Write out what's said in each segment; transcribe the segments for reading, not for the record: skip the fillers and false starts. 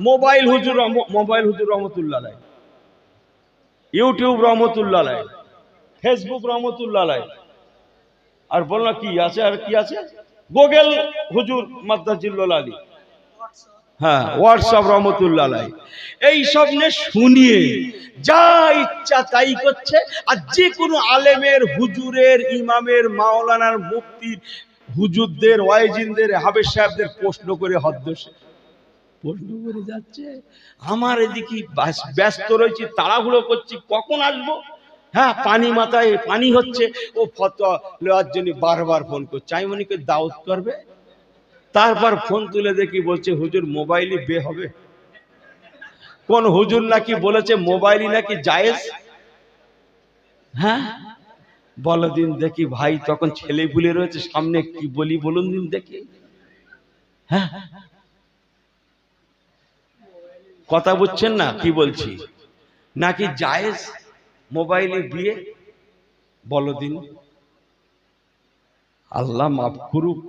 Mobile হুজুর রহমতুল্লাহ আলাইহি, YouTube রহমতুল্লাহ আলাইহি, ফেসবুক রহমতুল্লাহ আলাইহি, আর বলনা কি আছে, আর কি আছে, গুগল হুজুর মাদ্দাজিল্লাহ আলী, হ্যাঁ, হোয়াটসঅ্যাপ রহমতুল্লাহ আলাইহি। এই সব নিয়ে শুনিয়ে যা ইচ্ছা তাই করছে। আর যে কোনো আলেমের, হুজুরের, ইমামের, মাওলানার, মুফতির, হুজুরদের, ওয়াইজিনদের, হাফেজ সাহেবদের প্রশ্ন করে হদ্দোষে প্রশ্ন করে যাচ্ছে। আমার এদিকে ব্যস্ত রয়েছি, তাড়াহুড়ো করছি, কখন আসবো। হ্যাঁ, পানি মাথায় পানি হচ্ছে, ও ফতোয়া নেওয়ার জন্য বারবার ফোন করছে। আমি মনে করি দাওয়াত করবে, তারপর ফোন তুলে দেখি বলছে হুজুর মোবাইলই বে হবে। কোন হুজুর নাকি বলেছে মোবাইলই নাকি জায়েজ। হ্যাঁ, বলো দিন দেখি ভাই, তখন ছেলে বুলে রয়েছে সামনে, কি বলি বলুন দিন দেখি। হ্যাঁ, কথা বুঝছেন না কি বলছি? নাকি জায়েজ মোবাইলে বিয়ে, বলো দিন। আল্লাহ মাফ করুক।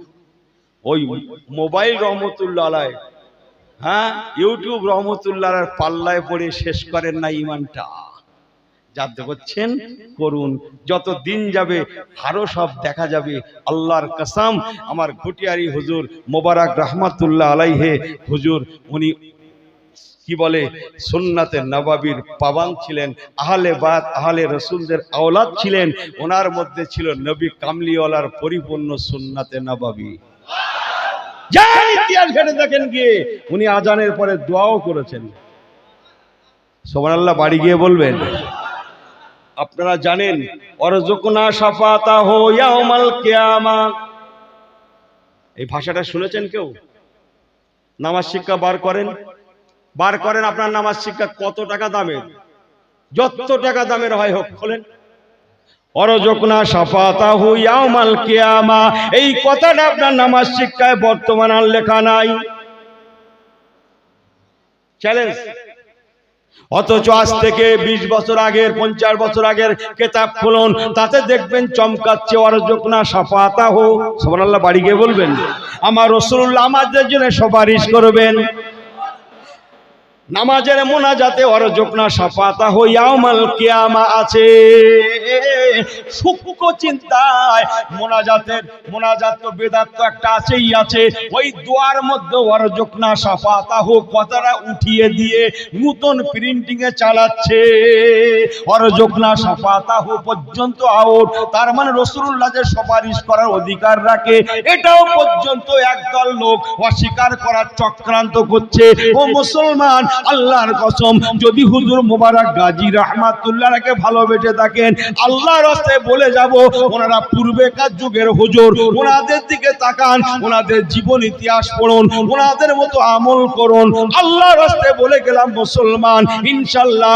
ওই মোবাইল রহমতুল্লাহ আলাইহি, হ্যাঁ, ইউটিউব রহমতুল্লাহ আলাইহির পাল্লায় পড়ে শেষ করেন না ইমানটা। যাতে করছেন করুন, যত দিন যাবে আরো সব দেখা যাবে। আল্লাহর কসম, আমার ঘটিয়ারি হুজুর মোবারক রহমাতুল্লাহ আলাইহি হুজুর, উনি কি বলে সুন্নাতে নববীর পাবান ছিলেন, আহলে বাত আহলে রসুলদের আওলাদ ছিলেন। ওনার মধ্যে ছিল নবী কামলিওয়ালার পরিপূর্ণ সুন্নাতে নববী। যার ইতিহাস ঘেটে দেখেন গিয়ে, উনি আজানের পরে দোয়াও করেছেন। সুবহানাল্লাহ, বাড়ি গিয়ে বলবেন। আপনারা জানেন, ওয়ারযুকনা শাফাতাহু ইয়াউমাল কিয়ামা, এই ভাষাটা শুনেছেন কেউ? নামাজ শিক্ষা বার করেন, আপনার নামাজ শিক্ষা কত টাকা দামের, যত টাকা দামের হয় হোক, খোলেন। ওয়ারযুকনা শাফাতাহু ইয়াউমাল কিয়ামা, এই কথাটা আপনার নামাজ শিক্ষায় বর্তমান আর লেখা নাই। চ্যালেঞ্জ। অথচ আজ থেকে 20 বছর আগের, 50 বছর আগের কিতাব খুলুন, তাতে দেখবেন চমকাচ্ছে ওয়ারযুকনা শাফাতাহু। সুবহানাল্লাহ, বাড়ি গিয়ে বলবেন। আমার রাসূলুল্লাহ আমাদের জন্য সুপারিশ করবেন। নামাজের মোনাজাতে ওয়ারযুকনা শাফাতাহু ইয়াউমাল কিয়ামা আছে। সূক্ষ্ম চিন্তায় মোনাজাত তো বেদাত তো একটা আছেই আছে। ওই দোয়ার মধ্যে ওয়ারযুকনা শাফাতাহু কথাটা উঠিয়ে দিয়ে নতুন প্রিন্টিং এ চালাচ্ছে। ওয়ারযুকনা শাফাতাহু পর্যন্ত আউট, তার মানে রাসূলুল্লাহ যে সুপারিশ করার অধিকার রাখে, এটাও পর্যন্ত একদল লোক অস্বীকার করার চক্রান্ত করছে। ও মুসলমান, আল্লাহর কসম, যদি হুজুর মোবারক গাজী রহমাতুল্লাহকে ভালোবেসে থাকেন, আল্লাহর রাস্তে বলে যাব, ওনারা পূর্বেকার যুগের হুজুর, ওনাদের দিকে তাকান, ওনাদের জীবন ইতিহাস পড়ুন, ওনাদের মতো আমল করুন। আল্লাহর রাস্তে বলে গেলাম মুসলমান, ইনশাআল্লাহ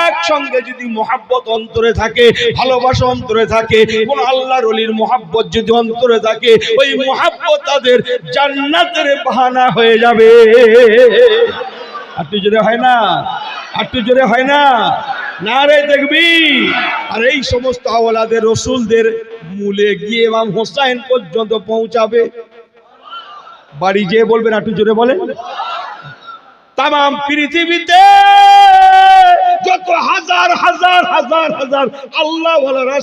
একসঙ্গে যদি মোহাব্বত অন্তরে থাকে, ভালোবাসা অন্তরে থাকে, কোন আল্লাহর ওলির মোহাব্বত যদি অন্তরে থাকে, ওই মোহাব্বত তাদের জান্নাতের বাহানা হয়ে যাবে। একটু জোরে হয় না? একটু জোরে হয় না? নারে তাকবীর। আর এই সমস্ত আওলাদের রাসূলদের মূলে গিয়ে ইমাম হোসেন পর্যন্ত পৌঁছাবে। বাড়ি যেয়ে বলবেন, একটু জোরে বলেন। তাম পৃথিবীতে যত হাজার হাজার হাজার হাজার আল্লাহ ওয়ালা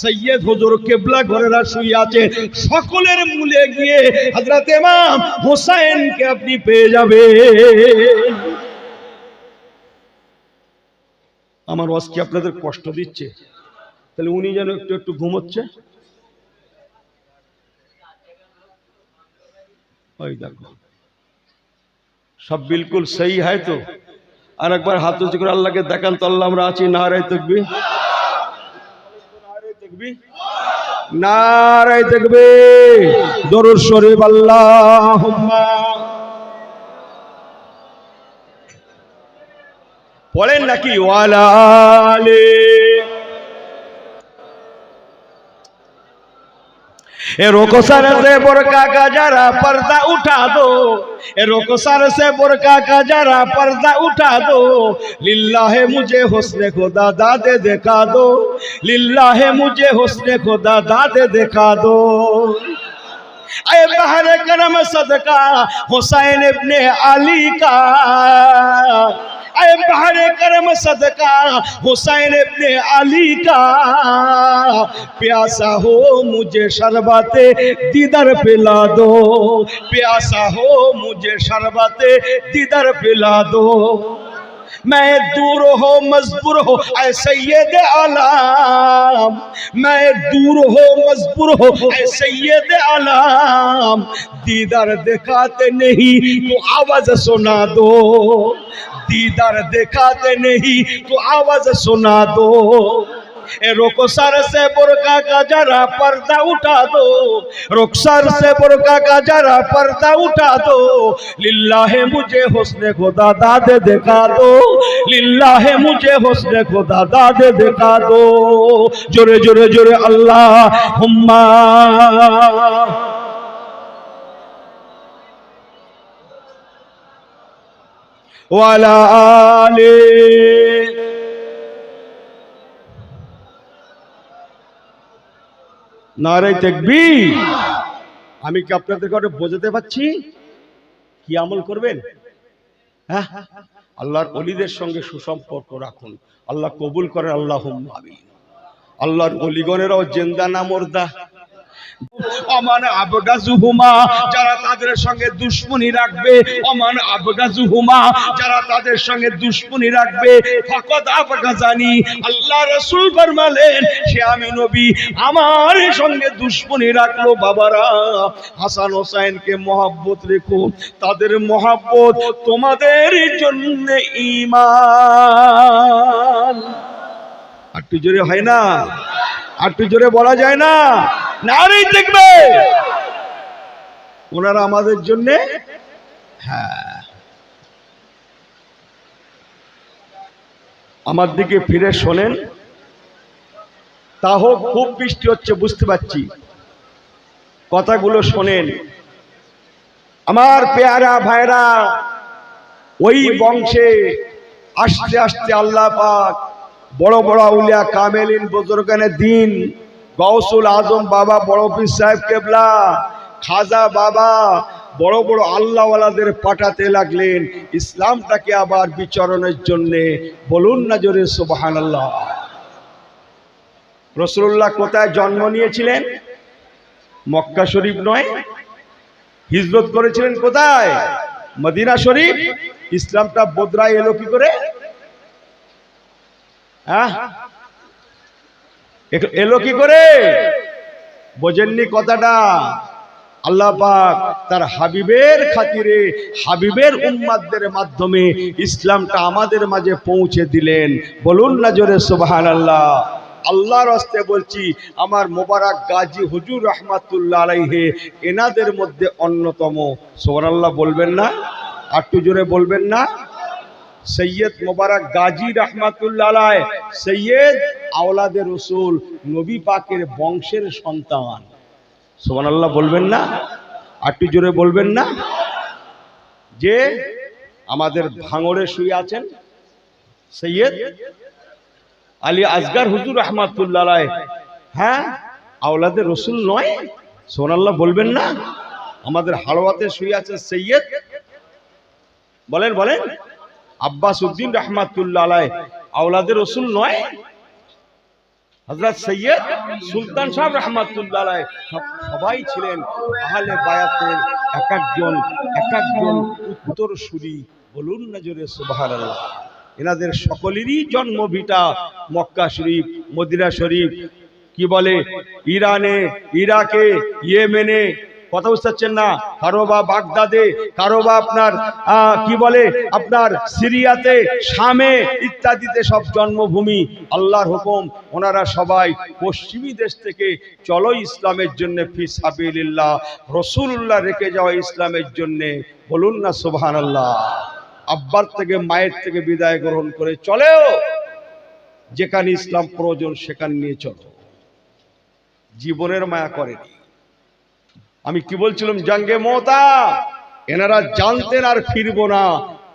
সৈয়দ হুজুর কিবলা ঘরেরা শুয়ে আছে, সকলের মূলে গিয়ে হযরত ইমাম হোসেনকে আপনি পেয়ে যাবেন। আমার ওয়াজ কি আপনাদের কষ্ট দিচ্ছে? তাহলে উনি যেন একটু একটু ঘুমোচ্ছে। ওই দেখো, সব বিলকুল সহি হয় তো? আর একবার হাত উঁচু করে আল্লাহকে দেখান তো, আল্লাহ আমরা আছি। নারে তাকবীর, নারে তাকবীর, নারে তাকবীর, দরুদ শরীফ আল্লাহুম্মা পড়েন নাকি? ওয়ালা আলে। रुखसर से बुरका का जरा पर्दा उठा दो, रुखसर से बुरका का जरा पर्दा उठा दो, लिल्लाहे मुझे हुस्ने खुदा दादे दिखा दो, लिल्लाहे मुझे हुस्ने खुदा दादे दिखा दो। ऐ बहरे करम सदका हुसैन इब्ने अली का, ऐ बहरे करम सदका हुसैन इब्ने अली का, प्यासा हो मुझे शरबते दीदार पिला दो, प्यासा हो मुझे शरबते दीदार पिला दो। मैं दूर हो मजबूर हो ऐ सैयद आलम, मैं दूर हो मजबूर हो ऐ सैयद आलम, दीदार दिखाते नहीं तो आवाज सुना दो, दीदार दिखाते नहीं तो आवाज सुना दो। ए रुखसर से बुर्का का जरा पर्दा उठा दो, रुखसर से बुर्का का जरा पर्दा उठा दो, लिल्लाहे मुझे हुस्ने खुदा दादे दिखा दो, लिल्लाहे मुझे हुस्ने खुदा दादे दिखा दो। जोरे जोरे जोरे अल्लाहुम्मा वाला आले। नारे ताकबीर। আমি কি আপনাদের কাছে বোঝাতে পারছি কি আমল করবেন? হ্যাঁ, আল্লাহর ওলিদের সঙ্গে সুসম্পর্ক রাখুন, আল্লাহ কবুল করেন, আল্লাহুম্মা আমিন। আল্লাহর ওলিগণেরাও জিন্দা না মুর্দা? ওমান আবগাজুহুমা, যারা তাদের সঙ্গে দুশমনি রাখবে, ওমান আবগাজুহুমা, যারা তাদের সঙ্গে দুশমনি রাখবে, ফাকাদ আবগাজানি, আল্লাহ রাসূল ফরমালেন সে আমি নবী আমার সঙ্গে দুশমনি রাখলো। বাবারা, হাসান হোসেনকে মহব্বত রেখো, তাদের মহব্বত তোমাদের জন্য ঈমান। একটু জোরে হয় না? একটু জোরে বলা যায় না? নারী দেখবে ওনারা আমাদের জন্য। হ্যাঁ, আমার দিকে ফিরে শোনেন। তা হোক, খুব বৃষ্টি হচ্ছে বুঝতে পারছি, কথাগুলো শোনেন। আমার পেয়ারা ভাইরা, ওই বংশে আস্তে আস্তে আল্লাহ পাক বড় বড় আউলিয়া কামেলিন বুজুর্গানে দ্বীন, গৌসুল আজম বাবা, বড় পীর সাহেব কেবলা, খাজা বাবা, বড় বড় আল্লাহওয়ালাদের পাঠাতে লাগলেন ইসলামটাকে আবার বিচরণের জন্য। বলুন না জোরে সুবহানাল্লাহ। রাসূলুল্লাহ কোথায় জন্ম নিয়েছিলেন? মক্কা শরীফ নয়, হিজরত করেছিলেন কোথায়? মদিনা শরীফ। ইসলামটা বদরায় এলো কি করে? হ্যাঁ, এলো কি করে? বোঝেননি কথাটা? আল্লাহ পাক তার হাবিবের খাতিরে, হাবিবের উম্মতদের মাধ্যমে ইসলামটা আমাদের মাঝে পৌঁছে দিলেন। বলুন না জোরে সুবহানাল্লাহ। আল্লাহর হস্তে বলছি, আমার মোবারক গাজী হুজুর রহমাতুল্লাহ আলাইহি এনাদের মধ্যে অন্যতম। সুবহানাল্লাহ বলবেন না? একটু জোরে বলবেন না? সৈয়দ মোবারক গাজী রহমাতুল্লাহ আলাইহি, সৈয়দ আওলাদে রসুল, নবী পাকের বংশের সন্তান। সুবহানাল্লাহ বলবেন না? একটু জোরে বলবেন না? যে আমাদের ভাঙড়ে শুয়ে আছেন সৈয়দ আলী আসগর হুজুর রহমাতুল্লাহ আলাইহি, হ্যাঁ, আওলাদে রসুল নয়? সুবহানাল্লাহ বলবেন না? আমাদের হালওয়াতে শুয়ে আছে সৈয়দ, বলেন বলেন, আব্বাস উদ্দিন রহমাতুল্লাহ আলাইহি, আওলাদে রসুল নয়? হযরত সৈয়দ সুলতান সাহেব রহমাতুল্লাহ আলাইহি সবাই ছিলেন আহলে বায়াতের এক একজন উত্তরসূরি। বলুন না জোরে সুবহানাল্লাহ। এনাদের সকলেরই জন্মভিটা মক্কা শরীফ, মদিনা শরীফ, কি বলে ইরানে, ইরাকে, ইয়েমেনে, কথা বুঝতে পারছেন না? কারো বা বাগদাদে, কারো বা আপনার কি বলে আপনার সিরিয়াতে, শামে ইত্যাদিতে সব জন্মভূমি। আল্লাহর হুকুম, ওনারা সবাই পশ্চিমী দেশ থেকে চলো ইসলামের জন্য ফি সাবিলিল্লাহ, রাসূলুল্লাহ রেখে যাওয়া ইসলামের জন্য। বলুন না সুবহানাল্লাহ। আব্বার থেকে মায়ের থেকে বিদায় গ্রহণ করে চলেও যেখানে ইসলাম প্রয়োজন সেখানে নিয়ে চলো। জীবনের মায়া করেনি। আমি কি বলছিলাম? জঙ্গে মুতা এনারা জানতেন আর ফিরবো না,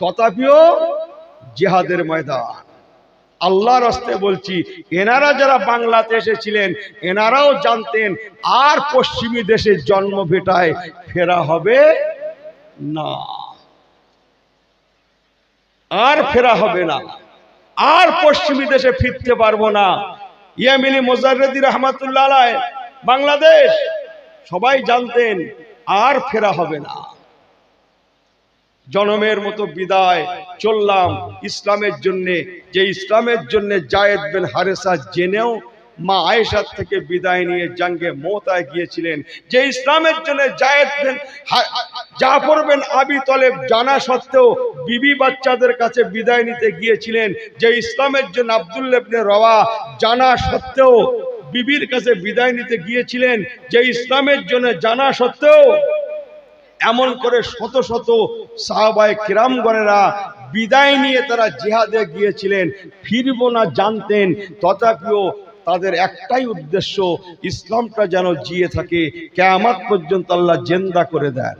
তথাপিও জিহাদের ময়দান। আল্লাহর হস্তে বলছি, এনারা যারা বাংলাতে এসেছিলেন এনারাও জানতেন আর পশ্চিমী দেশে জন্ম ভেটায় ফেরা হবে না, আর ফেরা হবে না, আর পশ্চিমী দেশে ফিরতে পারবো না। ইয়ামিনী মোজাররেদি রহমাতুল্লাহ আলাইহ বাংলাদেশ সবাই জানতেন আর ফেরা হবে না। জনমের মতো বিদায় চললাম ইসলামের জন্য, যে ইসলামের জন্য জায়েদ বিন হারেসা জেনেও মা আয়েশার থেকে বিদায় নিয়ে জঙ্গে মুতায় গিয়েছিলেন, যে ইসলামের জন্য জায়েদ বিন জাফর বিন আবি তালেব জানা সত্ত্বেও বিবি বাচ্চাদের কাছে বিদায় নিতে গিয়েছিলেন, যে ইসলামের জন্য আব্দুল্লাহ ইবনে রওয়া জানা সত্ত্বেও বিবির কাছে বিদায় নিতে গিয়েছিলেন, যে ইসলামের জন্য জানা সত্ত্বেও এমন করে শত শত সাহাবায়ে কিরামগণেরা বিদায় নিয়ে তারা জিহাদে গিয়েছিলেন, ফিরব না জানতেন, তথাপিও তাদের একটাই উদ্দেশ্য ইসলামটা যেন জিয়ে থাকে, কিয়ামত পর্যন্ত আল্লাহ জিন্দা করে দেন।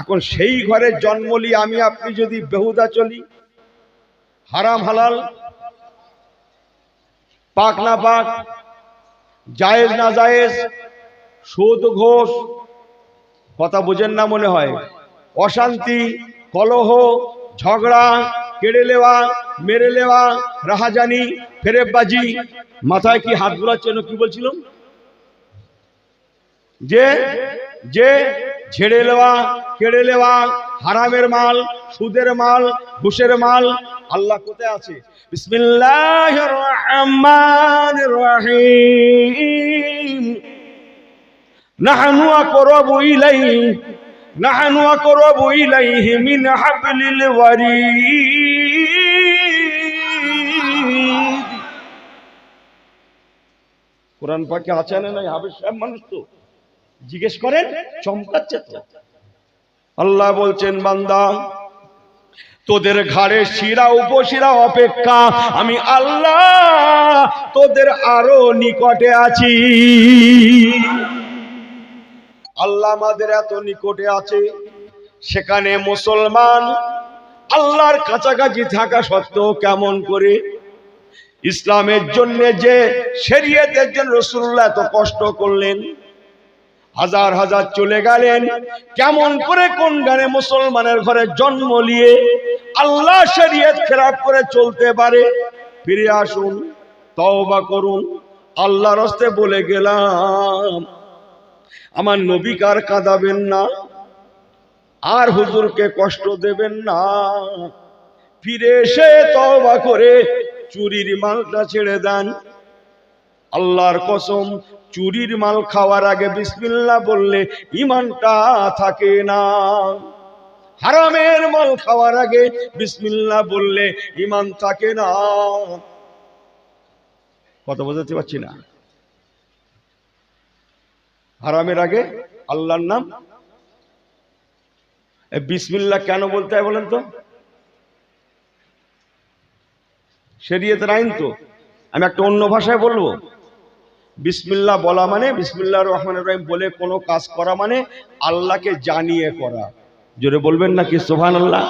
এখন সেই ঘরে জন্ম লি আমি আপনি যদি বেহুদা চলি, হারাম হালাল, পাক না পাক, জায়েজ না জায়েজ, সুদ ঘোষ, কথা বুঝেন না মনে হয়, অশান্তি, কলহ, ঝগড়া, কেড়ে নেওয়া, মেরে নেওয়া, রাহাজানি, ফেরেববাজি, মাথায় কি হাত ঘোরাচ্ছেন? কি বলছিলাম? যে যে ছেড়ে নেওয়া, কেড়ে নেওয়া, হারামের মাল, সুদের মাল, ঘুষের মাল, আল্লাহ কোথায় আছে? বিসমিল্লাহির রহমানির রহিম। নাহনু আকরাবু ইলাইহি, নাহনু আকরাবু ইলাইহি মিন হাবলিল ওয়ারিদ। কোরআন পাকে আছে না নাই? হাফেজ সাহেব মানুষ তো, জিজ্ঞেস করেন, চমকাচ্ছে তো। আল্লাহ বলছেন, বান্দা তোদের ঘাড়ে শিরা উপশিরা অপেক্ষা আমি আল্লাহ তোদের আরো নিকটে আছি। আল্লাহ আমাদের এত নিকটে আছে, সেখানে মুসলমান আল্লাহর কাছাকাছি থাকা সত্ত্বেও কেমন করে ইসলামের জন্য, যে শরীয়তের জন্য রাসূলুল্লাহ এত কষ্ট করলেন, হাজার হাজার চলে গেলেন, কেমন করে কোন গানে মুসলমানের ঘরে জন্ম নিয়ে আল্লাহ শরীয়ত খেলাফ করে চলতে পারে? ফিরে আসুন, তওবা করুন। আল্লাহর হস্তে বলে গেলাম, আমার নবীকে আর কাঁদাবেন না, আর হুজুরকে কষ্ট দেবেন না। ফিরে এসে তওবা করে চুরির মালটা ছেড়ে দেন। আল্লাহর কসম, চুরির মাল খাওয়ার আগে বিসমিল্লাহ বললে ইমানটা থাকে না। হারামের মাল খাওয়ার আগে বিসমিল্লাহ বললে ইমান থাকে না। কথা বোঝাতে পারছি না? হারামের আগে আল্লাহর নাম, বিসমিল্লাহ কেন বলতে হয় বলেন তো? শরীয়তের আইন তো। আমি একটা অন্য ভাষায় বলবো, বিসমিল্লাহ বলা মানে, বিসমিল্লাহির রহমানির রহিম বলে কোনো কাজ করা মানে আল্লাহকে জানিয়ে করা। জোরে বলবেন নাকি সুবহানাল্লাহ?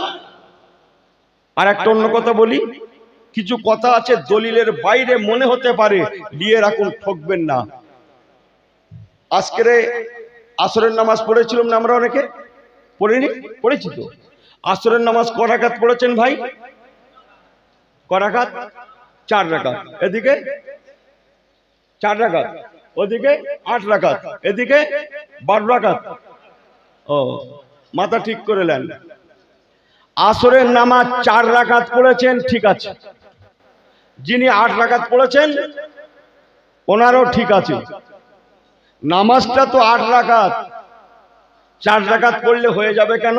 আর একটা অন্য কথা বলি, কিছু কথা আছে দলিলের বাইরে মনে হতে পারে, নিয়ে রাখুন, ঠকবেন না। আজকের আসরের নামাজ পড়েছিলাম না আমরা? অনেকে পড়িনি? পড়েছি তো। আসরের নামাজ ক রাকাত পড়েছেন ভাই? ক রাকাত? 4 রাকাত। এদিকে 4 রাকাত, ওদিকে 8 রাকাত, এদিকে 12 রাকাত। ও, মাথা ঠিক করে নেন। আসরের নামাজ 4 রাকাত পড়েছেন, ঠিক আছে। যিনি 8 রাকাত পড়েছেন ওনারও ঠিক আছে। নামাজটা তো 8 রাকাত, 4 রাকাত পড়লে হয়ে যাবে কেন?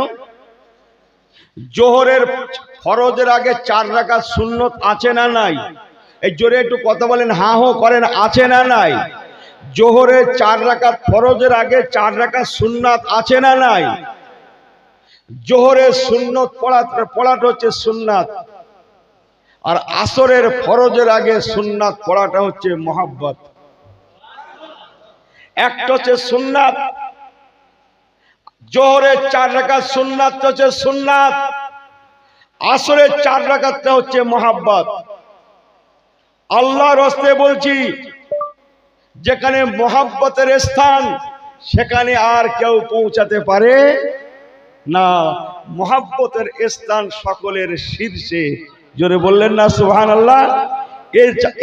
জোহরের ফরজের আগে 4 রাকাত সুন্নত আছে না নাই? এই জোরে একটু কথা বলেন, হা হো করেন, আছে না নাই? জোহরের 4 রাকাত ফরজের আগে 4 রাকাত সুন্নাত আছে না নাই? জোহরের সুন্নত পড়াটা হচ্ছে সুন্নাত, আর আসরের ফরজের আগে সুন্নাত পড়াটা হচ্ছে মহব্বত। একটা হচ্ছে সুন্নাত, জোহরের 4 রাকাত সুন্নাত হচ্ছে সুন্নাত, আসরের 4 রাকাতটা হচ্ছে মহব্বত। আল্লাহর হস্তে বলছি, যেখানে মোহাব্বতের স্থান সেখানে আর কেউ পৌঁছাতে পারে না। মোহাব্বতের স্থান সকলের শীর্ষে। জোরে বললেন না সুবহানাল্লাহ।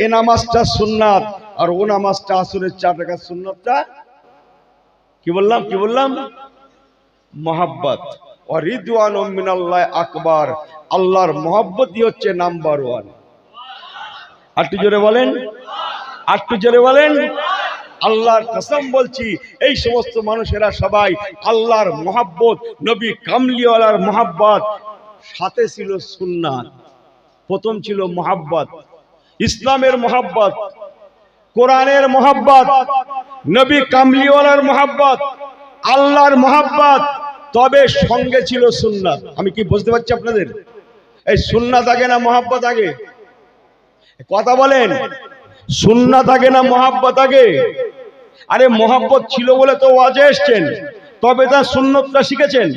এ নামাজটা সুন্নাত, আর ও নামাজটা আসরের 4 রাকাত সুন্নাতটা কি বললাম মোহাব্বত। ওয়া রিদওয়ানুম মিনাল্লাহ আকবার, আল্লাহর মোহাব্বতই হচ্ছে নাম্বার 1। একটু জোরে বলেন, আল্লাহর কসম বলছি, এই সমস্ত মানুষেরা সবাই আল্লাহর মোহাব্বত, নবী কামলিওয়ালার মোহাব্বত, সাথে ছিল সুন্নাত। প্রথম ছিল মোহাব্বত, ইসলামের মোহাব্বত, কোরআনের মোহাব্বত, নবী কামলিওয়ালার মোহাব্বত, আল্লাহর মোহাব্বত, তবে সঙ্গে ছিল সুন্নাত। আমি কি বুঝতে পারছি আপনাদের? এই সুন্নাত আগে না মোহাব্বত আগে? কথা বলেন, সুন্নাত আগে না মোহাব্বত আগে? আরে মোহাব্বত ছিল বলে তো ওয়াজে এসছেন, তবে তার সুন্নতটা শিখেছেন।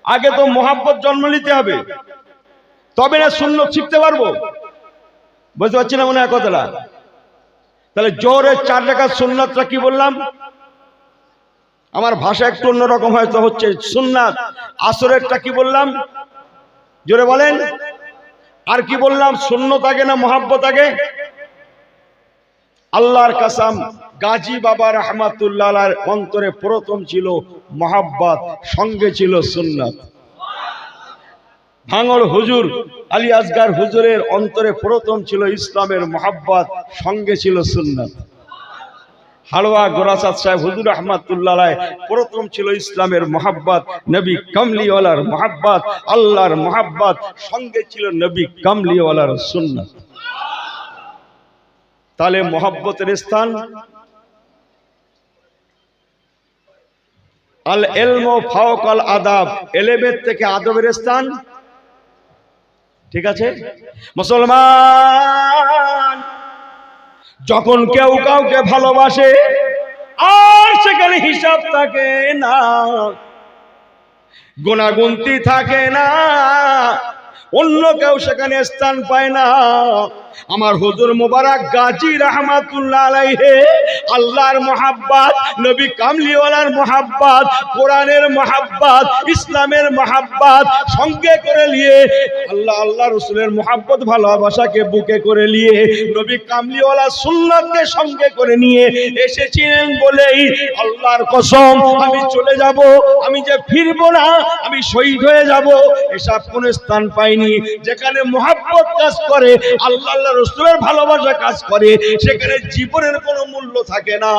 আগে তো মোহাব্বত জন্ম নিতে হবে, তবে না সুন্নত শিখতে পারবো। বুঝতে পারছি না মনে হয় কথাটা? তাহলে জোরে 4 রাকাত সুন্নাতটা কি বললাম? আমার ভাষা একটু অন্যরকম হয়তো হচ্ছে। সুন্নাত আসরেরটা কি বললাম? জোরে বলেন। আর কি বললাম? সুন্নত আগে না মোহাব্বত আগে? আল্লাহর কসম, গাজী বাবা রাহমাতুল্লাহ আলাইহির অন্তরে প্রথম ছিল মোহাব্বত, সঙ্গে ছিল সুন্নাত। ভাঙড় হুজুর আলী আসগার হুজুরের অন্তরে প্রথম ছিল ইসলামের মোহাব্বত, সঙ্গে ছিল সুন্নাত। হালওয়া গোরাসাদ সাহেব হুজুর রাহমাতুল্লাহ আলাইহি প্রথম ছিল ইসলামের মোহাব্বত, নবী কামলিওয়ালার মোহাব্বত, আল্লাহর মোহাব্বত, সঙ্গে ছিল নবী কামলিওয়ালার সুন্নাত। তাহলে মোহাব্বতের স্থান আল ইলমু ফাওকাল আদাব, এলেমের থেকে আদবের স্থান। ঠিক আছে? মুসলমান যখন কেউ কাউকে ভালোবাসে আর সেখানে হিসাব থাকে না, গুণাগুনতি থাকে না, অন্য কেউ সেখানে স্থান পায় না। আমার হুজুর মুবারক গাজী রাহমাতুল্লাহ আলাইহি আল্লাহর মোহাব্বত, নবী কামলিওয়ালার মোহাব্বত, কোরআনের মোহাব্বত, ইসলামের মোহাব্বত সঙ্গে করে নিয়ে, আল্লাহ রাসূলের মোহাব্বত ভালোবাসাকে বুকে করে নিয়ে, নবী কামলিওয়ালার সুন্নাতকে সঙ্গে করে নিয়ে এসেছিলেন বলেই আল্লাহর কসম, আমি চলে যাব, আমি যে ফিরবো না, আমি শহীদ হয়ে যাব, এসব কোন স্থান পাইনি। যেখানে মোহাব্বত কাজ করে, আল্লাহ রাসূলের ভালোবাসা কাজ করে, সেখানে জীবনের কোনো মূল্য থাকে না।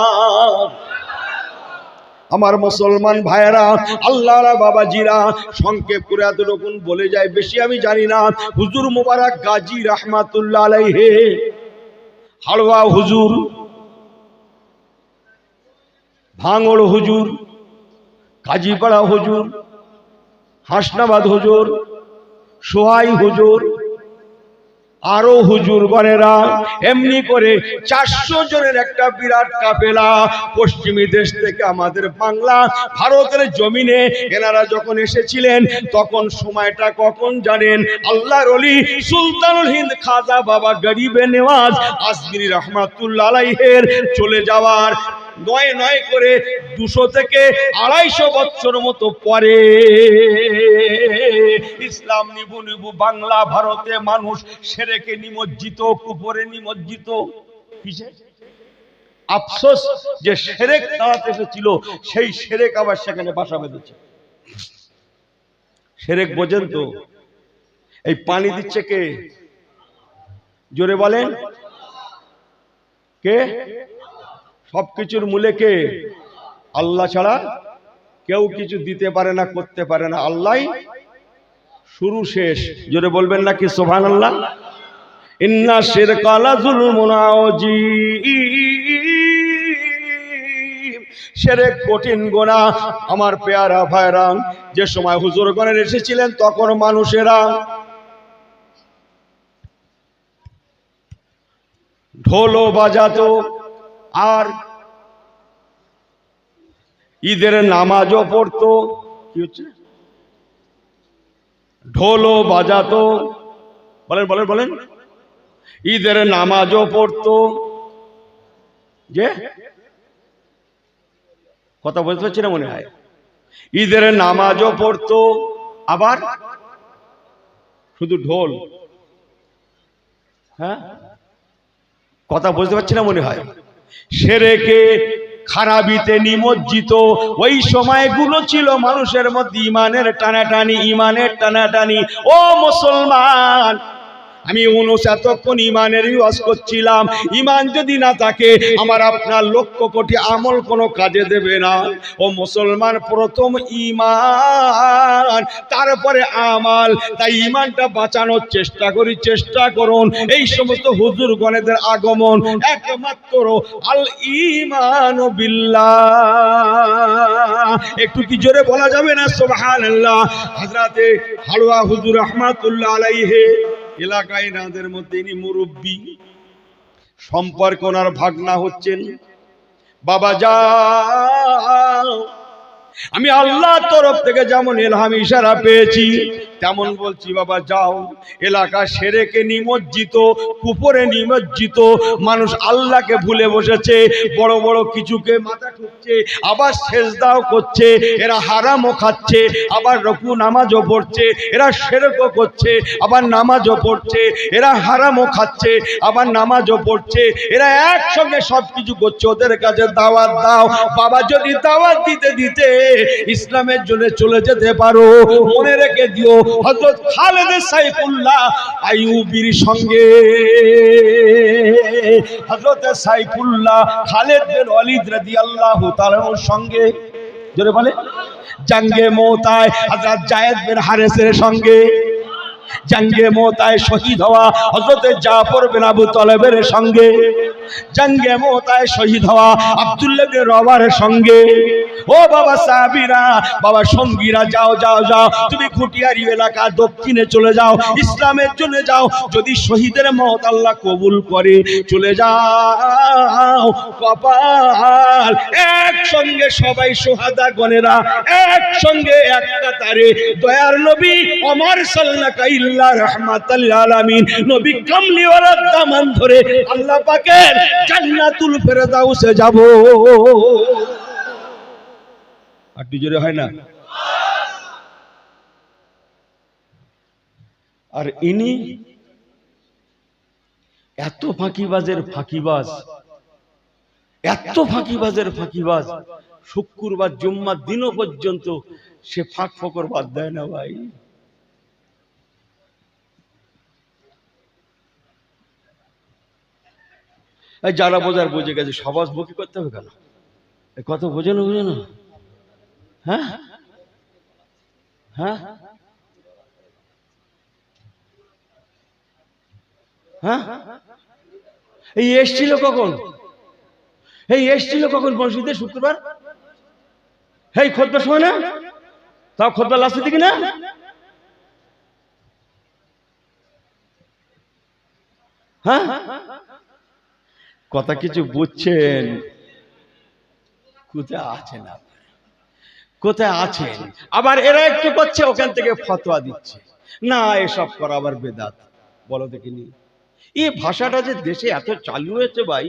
আমার মুসলমান ভাইয়েরা, আল্লাহরা বাবাজিরা, সংক্ষেপ করে এতটুকুন বলে যায়, বেশি আমি জানি না। হুজুর মুবারক গাজী রাহমাতুল্লাহ আলাইহি, হালওয়া হুজুর, ভাঙড় হুজুর, কাজীপাড়া হুজুর, হাসনাবাদ হুজুর, সোহাই হুজুর, আরো হুজুর গণেরা, এমনি করে 400 জনের একটা বিরাট কাফেলা পশ্চিমী দেশ থেকে আমাদের বাংলা ভারতের জমিনে এনারা যখন এসেছিলেন, তখন সময়টা কখন জানেন? আল্লাহর ওলি সুলতানুল হিন্দ খাজা বাবা গরিবে নেওয়াজ আজমিরি রহমাতুল্লাহ আলাইহির চলে যাওয়ার নয় করে 200 থেকে 250 বছর মতো পরে ইসলাম নিবু বাংলা ভারতে মানুষ শিরকে নিমজ্জিত, কুফরে নিমজ্জিত। কিসে? আফসোস যে শিরক তাড়াতে এসেছিল, সেই শিরক আবার সেখানে বাসা বেঁধেছে। শিরক বোঝেন তো? এই পানি দিচ্ছে কে? জোরে বলেন, কে? সবকিছুর মূলে কে? আল্লাহ ছাড়া কেউ কিছু দিতে পারে না, করতে পারে না। আল্লাহই শুরু শেষ। জোরে বলবেন নাকি সুবহানাল্লাহ? ইন্না শিরকা লাযুলমুন আযীম, শিরক কঠিন গুনাহ। আমার পেয়ারা ভাইরা, যে সময় হুজুরগণ এসেছিলেন, তখন মানুষেরা ঢোলও বাজাতো, আর ঈদের নামাজও পড়তো। কি হচ্ছে? ঢোলও বাজাতো। বলেন বলেন বলেন। ঈদের নামাজও পড়তো। যে কথা বলতে পারছি না মনে হয়। ঈদের নামাজও পড়তো, আবার শুধু ঢোল, হ্যাঁ কথা বুঝতে পারছি না মনে হয়। শিরকে খারাপিতে নিমজ্জিত। ওই সময়গুলো ছিল মানুষের মধ্যে ইমানের টানাটানি, ইমানের টানাটানি। ও মুসলমান, আমি এতক্ষণ ইমানেরই ওয়াজ করছিলাম। ইমান যদি না থাকে আমার আপনার লক্ষ কোটি আমল কোনো কাজে দেবে না। ও মুসলমান, প্রথম ইমান, তারপরে আমাল। তাই ইমানটা বাঁচানোর চেষ্টা করি, চেষ্টা করুন। এই সমস্ত হুজুরগণেদের আগমন একমাত্র আল ঈমান বিল্লাহ। একটু কি জোরে বলা যাবে না সুবহানাল্লাহ? হযরতে হালওয়া হুজুর রাহমাতুল্লাহ আলাইহি এলাকায় নাদের মধ্যে ইনি মুরব্বী, সম্পর্ক ওনার ভাগনা হচ্ছেন। বাবা যাও, আমি আল্লাহর তরফ থেকে যেমন ইলহাম ইশারা পেয়েছি তেমন বলছি, বাবা যাও। এলাকা শিরকে নিমজ্জিত, কুফরে নিমজ্জিত, মানুষ আল্লাহকে ভুলে বসেছে, বড় বড় কিছুকে মাথা ঠুকছে, আবার সেজদাও করছে। এরা হারামও খাচ্ছে, আবার রুকু নামাজও পড়ছে। এরা শিরকও করছে, আবার নামাজও পড়ছে। এরা হারামও খাচ্ছে, আবার নামাজও পড়ছে। এরা একসঙ্গে সবকিছু করছে। ওদের কাছে দাওয়াত দাও। বাবা যদি দাওয়াত দিতে দিতে ইসলামের জন্য চলে যেতে পারো, মনে রেখে দিও হযরত খালেদ সাইফুল্লাহ আইয়ুবীর সঙ্গে, হযরত সাইফুল্লাহ খালেদ বিন ওয়ালিদ রাদিয়াল্লাহু তাআলার সঙ্গে, জোরে বলে, জঙ্গে মুতায় হযরত যায়েদ বিন হারেসের সঙ্গে, জঙ্গে মুতায় শহীদ হওয়া হযরত জাফর বিন আবু তালেবের সঙ্গে, জঙ্গে মুতায় শহীদ হওয়া আব্দুল্লাহ বিন রওয়ার সঙ্গে। ও বাবা সাহাবীরা, বাবা সঙ্গীরা, যাও যাও যাও, তুমি খুটিয়ারি এলাকা দক্ষিণে চলে যাও, ইসলামের জন্য যাও। যদি শহীদের মওত আল্লাহ কবুল করে, চলে যাও। কপাল একসঙ্গে সবাই সোহাদা গণেরা একসঙ্গে এক কাতারে দয়ার নবী ওমর সাল্লাল্লাহু ইল্লা রাহমাতাল লিল আলামিন নবী কামলিওয়ালার দামান ধরে আল্লাহ পাকের জান্নাতুল ফেরদাউসে যাব। আর জোরে হয় না? আর ইনি এত ফাঁকিবাজের ফাঁকিবাজ, এত ফাঁকিবাজের ফাঁকিবাজ, শুক্রবার জুম্মার দিনও পর্যন্ত সে ফাঁক ফকর বাদ দেয় না ভাই। যারা বোঝার বুঝে গেছে, সবাজ বকি করতে হবে কেন? কত বোঝে না, বুঝে না? হ্যাঁ হ্যাঁ হ্যাঁ, এই এসছিল কখন? এই এসছিল কখন মসজিদে শুক্রবার? এই খুতবার সময় না? তাও খুতবার লাস্টের দিকে না? হ্যাঁ, কথা কিছু বুঝছেন? কোথায় আছেন আপনি? কোথায় আছেন? আবার এরা একটু করছে, ওখান থেকে ফতোয়া দিচ্ছে, না এসব করা আবার বেদাত। বলো দেখিনি, এই ভাষাটা যে দেশে এত চালু হয়েছে ভাই,